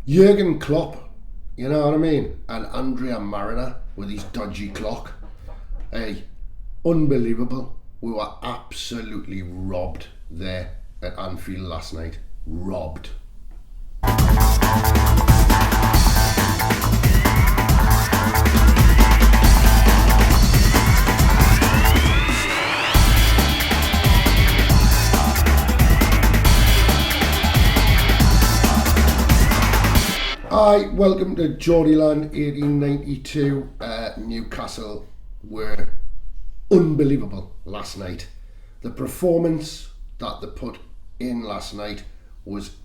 Jurgen Klopp, you know what I mean? And Andrea Mariner with his dodgy clock. Hey, unbelievable. We were absolutely robbed there at Anfield last night. Robbed. Hi, welcome to Geordieland 1892. Newcastle were unbelievable last night. The performance that they put in last night was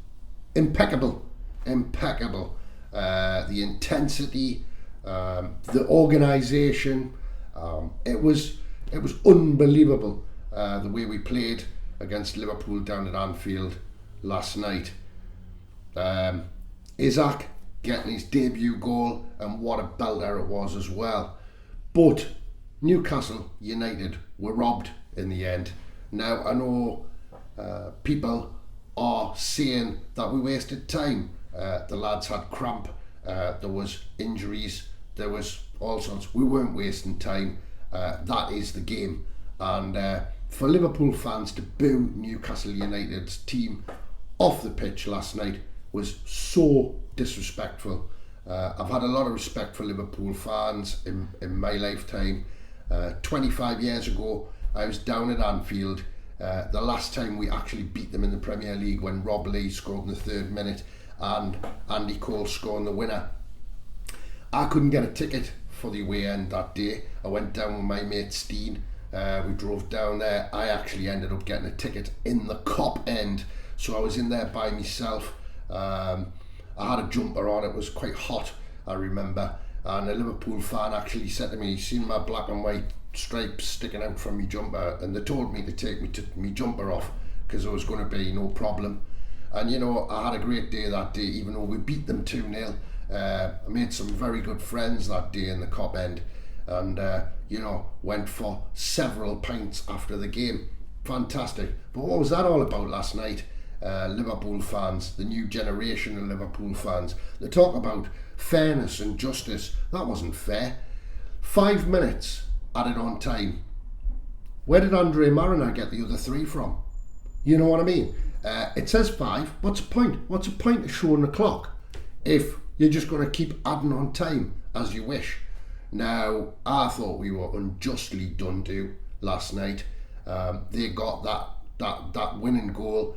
impeccable. The intensity, the organisation, it was unbelievable the way we played against Liverpool down at Anfield last night. Isaac getting his debut goal, and what a belter it was as well. But Newcastle United were robbed in the end. Now I know people are saying that we wasted time. The lads had cramp, there was injuries, there was all sorts. We weren't wasting time. That is the game. And for Liverpool fans to boo Newcastle United's team off the pitch last night was so disrespectful. I've had a lot of respect for Liverpool fans in my lifetime. 25 years ago, I was down at Anfield. The last time we actually beat them in the Premier League, when Rob Lee scored in the 3rd minute and Andy Cole scoring the winner. I couldn't get a ticket for the away end that day. I went down with my mate Steen. We drove down there. I actually ended up getting a ticket in the Kop end, so I was in there by myself. I had a jumper on. It was quite hot, I remember, and a Liverpool fan actually said to me, he's seen my black and white stripes sticking out from my jumper, and they told me to take me jumper off because there was going to be no problem. And you know, I had a great day that day, even though we beat them 2-0. I made some very good friends that day in the Kop end, and you know, went for several pints after the game. Fantastic. But what was that all about last night? Liverpool fans, the new generation of Liverpool fans, they talk about fairness and justice. That wasn't fair. 5 minutes added on time. Where did Andre Mariner get the other 3 from? You know what I mean? It says 5. What's the point? What's the point of showing the clock if you're just going to keep adding on time as you wish? Now, I thought we were unjustly done to last night. They got that winning goal.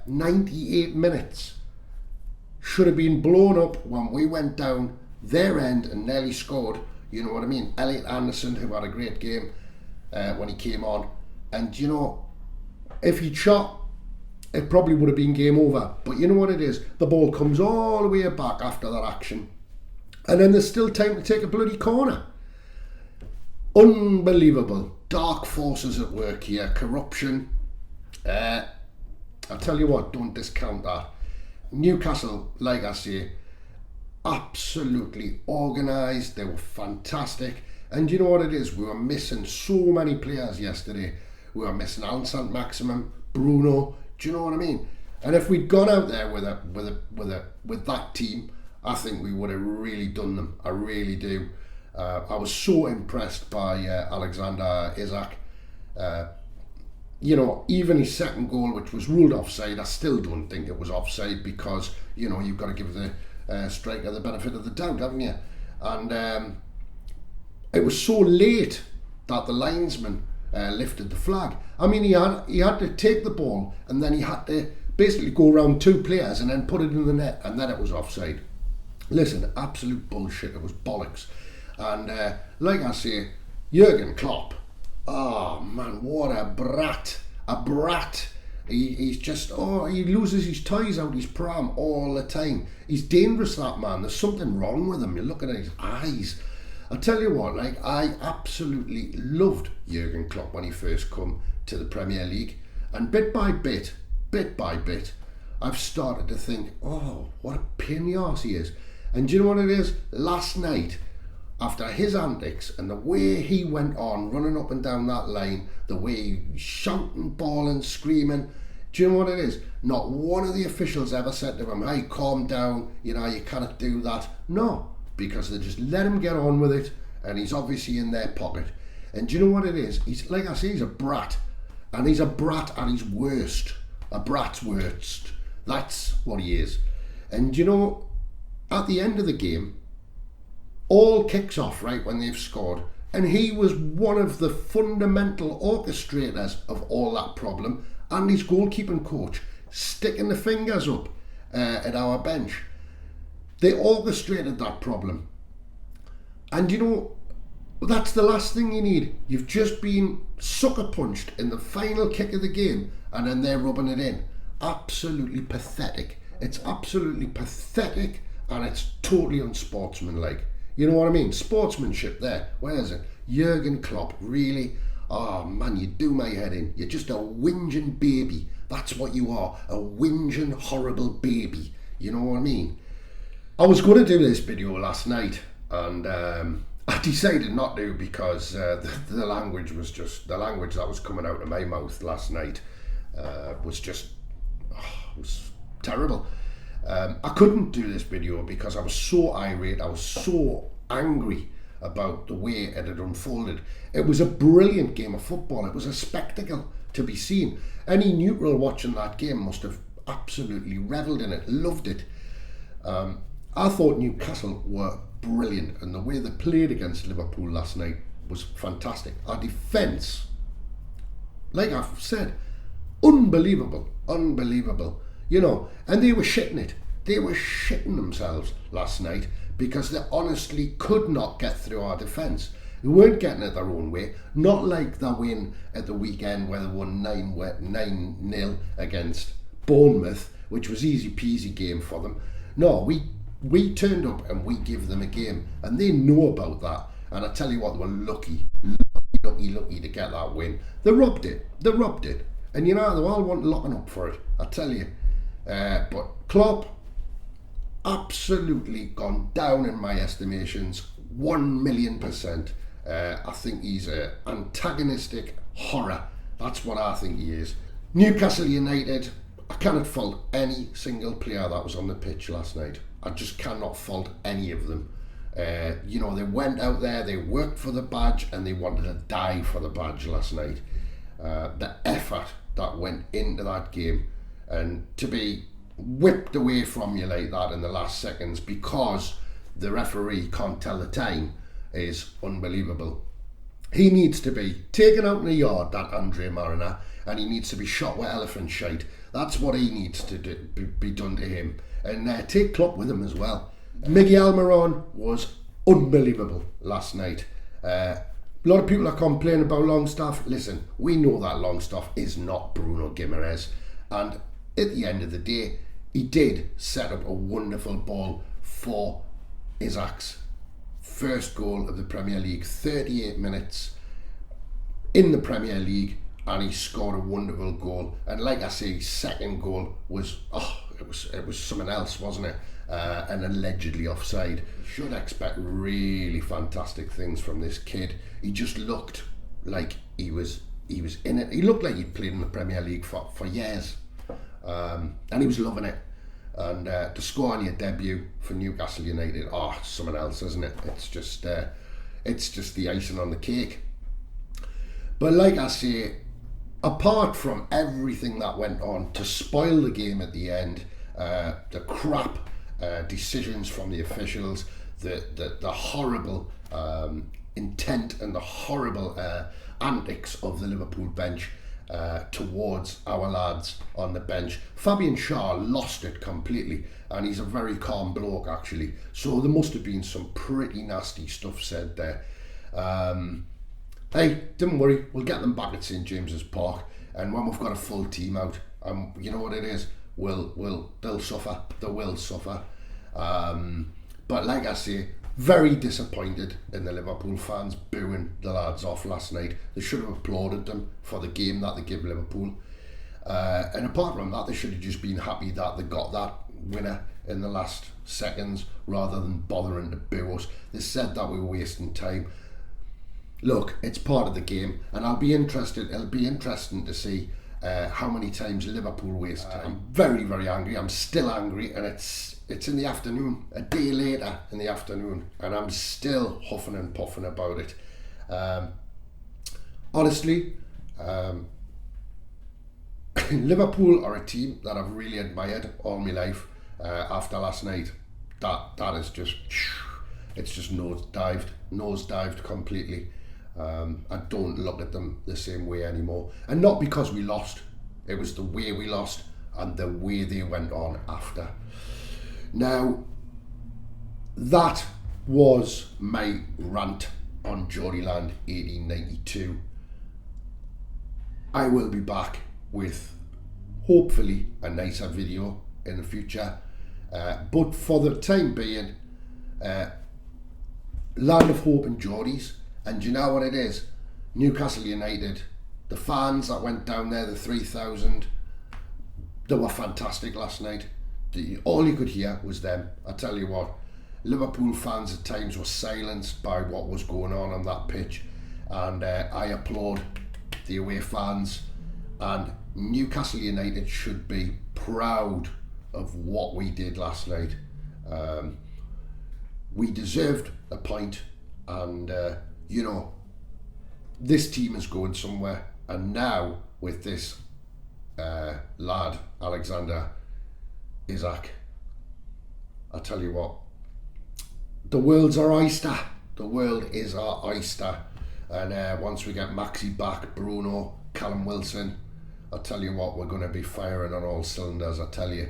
98 minutes. Should have been blown up when we went down their end and nearly scored. You know what I mean? Elliot Anderson, who had a great game when he came on, and you know, if he'd shot, it probably would have been game over. But you know what it is? The ball comes all the way back after that action, and then there's still time to take a bloody corner. Unbelievable. Dark forces at work here. Corruption. I tell you what, don't discount that. Newcastle, like I say, absolutely organised. They were fantastic. And you know what it is? We were missing so many players yesterday. We were missing Alan Saint-Maximin, Bruno. Do you know what I mean? And if we'd gone out there with that team, I think we would have really done them. I really do. I was so impressed by Alexander Isak. You know, even his second goal, which was ruled offside, I still don't think it was offside, because, you know, you've got to give the striker the benefit of the doubt, haven't you? And it was so late that the linesman lifted the flag. I mean, he had to take the ball, and then he had to basically go around 2 players and then put it in the net, and then it was offside. Listen, absolute bullshit. It was bollocks. And like I say, Jurgen Klopp, oh man, what a brat. A brat. He's just, he loses his ties out his pram all the time. He's dangerous, that man. There's something wrong with him. You look at his eyes. I tell you what, like, I absolutely loved Jurgen Klopp when he first come to the Premier League. And bit by bit, I've started to think, oh, what a pain in the arse he is. And do you know what it is? Last night, after his antics and the way he went on running up and down that line, the way he was shouting, bawling, screaming, Do you know what it is? Not one of the officials ever said to him, hey, calm down, you cannot do that. No, because they just let him get on with it, and he's obviously in their pocket. And do you know what it is? He's, like I say, he's a brat. And he's a brat at his worst. A brat's worst. That's what he is. And at the end of the game, all kicks off, right, when they've scored. And he was one of the fundamental orchestrators of all that problem, and his goalkeeping coach sticking the fingers up at our bench. They orchestrated that problem. And that's the last thing you need. You've just been sucker punched in the final kick of the game, and then they're rubbing it in. Absolutely pathetic. It's absolutely pathetic, and it's totally unsportsmanlike. You know what I mean? Sportsmanship there. Where is it? Jurgen Klopp, really? Oh man, you do my head in. You're just a whinging baby. That's what you are. A whinging, horrible baby. You know what I mean? I was going to do this video last night, and I decided not to because the language that was coming out of my mouth last night was just was terrible. I couldn't do this video because I was so irate. I was so angry about the way it had unfolded. It was a brilliant game of football. It was a spectacle to be seen. Any neutral watching that game must have absolutely revelled in it, loved it. I thought Newcastle were brilliant, and the way they played against Liverpool last night was fantastic. Our defence, like I've said, unbelievable. And they were shitting it. They were shitting themselves last night because they honestly could not get through our defence. They weren't getting it their own way, not like the win at the weekend where they won 9-0 against Bournemouth, which was easy peasy game for them. No, we turned up and we gave them a game, and they know about that. And I tell you what, they were lucky to get that win. They robbed it. And they all want locking up for it, I tell you. But Klopp, absolutely gone down in my estimations, 1,000,000%. I think he's an antagonistic horror. That's what I think he is. Newcastle United, I cannot fault any single player that was on the pitch last night. I just cannot fault any of them. They went out there, they worked for the badge, and they wanted to die for the badge last night. The effort that went into that game, and to be whipped away from you like that in the last seconds because the referee can't tell the time is unbelievable. He needs to be taken out in the yard, that Andre Mariner, and he needs to be shot with elephant shite. That's what he needs to be done to him. And take Klopp with him as well. Miguel Almiron was unbelievable last night. A lot of people are complaining about Longstaff. Listen, we know that Longstaff is not Bruno Guimaraes. And at the end of the day, he did set up a wonderful ball for Isaac's first goal of the Premier League. 38 minutes in the Premier League, and he scored a wonderful goal. And like I say, his second goal was it was something else, wasn't it? And allegedly offside. Should expect really fantastic things from this kid. He just looked like he was in it. He looked like he'd played in the Premier League for years, and he was loving it. And to score on your debut for Newcastle United, something else, isn't it? It's just the icing on the cake. But like I say, apart from everything that went on to spoil the game at the end, the crap decisions from the officials, the horrible intent and the horrible antics of the Liverpool bench towards our lads on the bench. Fabian Schär lost it completely, and he's a very calm bloke actually, so there must have been some pretty nasty stuff said there. Hey, don't worry, we'll get them back at St James's Park, and when we've got a full team out, you know what it is, they'll suffer, they will suffer. But like I say, very disappointed in the Liverpool fans booing the lads off last night. They should have applauded them for the game that they give Liverpool. And apart from that, they should have just been happy that they got that winner in the last seconds rather than bothering to boo us. They said that we were wasting time. Look, it's part of the game, and it'll be interesting to see how many times Liverpool waste time. I'm very, very angry. I'm still angry, and it's in the afternoon, a day later in the afternoon, and I'm still huffing and puffing about it. Honestly, Liverpool are a team that I've really admired all my life. After last night, that is just, it's just nosedived completely. I don't look at them the same way anymore, and not because we lost. It was the way we lost and the way they went on after. Now, that was my rant on Geordieland 1892. I will be back with hopefully a nicer video in the future, but for the time being, Land of Hope and Geordies. And do you know what it is? Newcastle United, the fans that went down there, the 3,000, they were fantastic last night. All you could hear was them. I tell you what, Liverpool fans at times were silenced by what was going on that pitch, and I applaud the away fans, and Newcastle United should be proud of what we did last night. We deserved a point, and you know, this team is going somewhere, and now with this lad, Alexander Isak, I tell you what, the world's our oyster. The world is our oyster, and once we get Maxi back, Bruno, Callum Wilson, I tell you what, we're going to be firing on all cylinders, I tell you.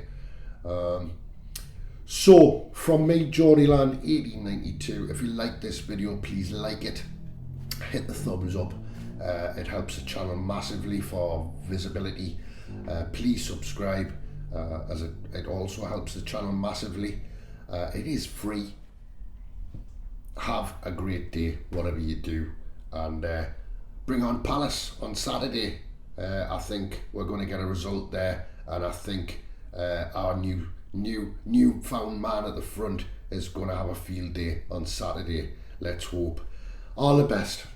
So, from me, Geordieland 1892, if you like this video, please like it, hit the thumbs up, it helps the channel massively for visibility. Please subscribe, as it also helps the channel massively. It is free. Have a great day, whatever you do, and bring on Palace on Saturday. I think we're going to get a result there, and I think our newfound man at the front is going to have a field day on Saturday. Let's hope. All the best.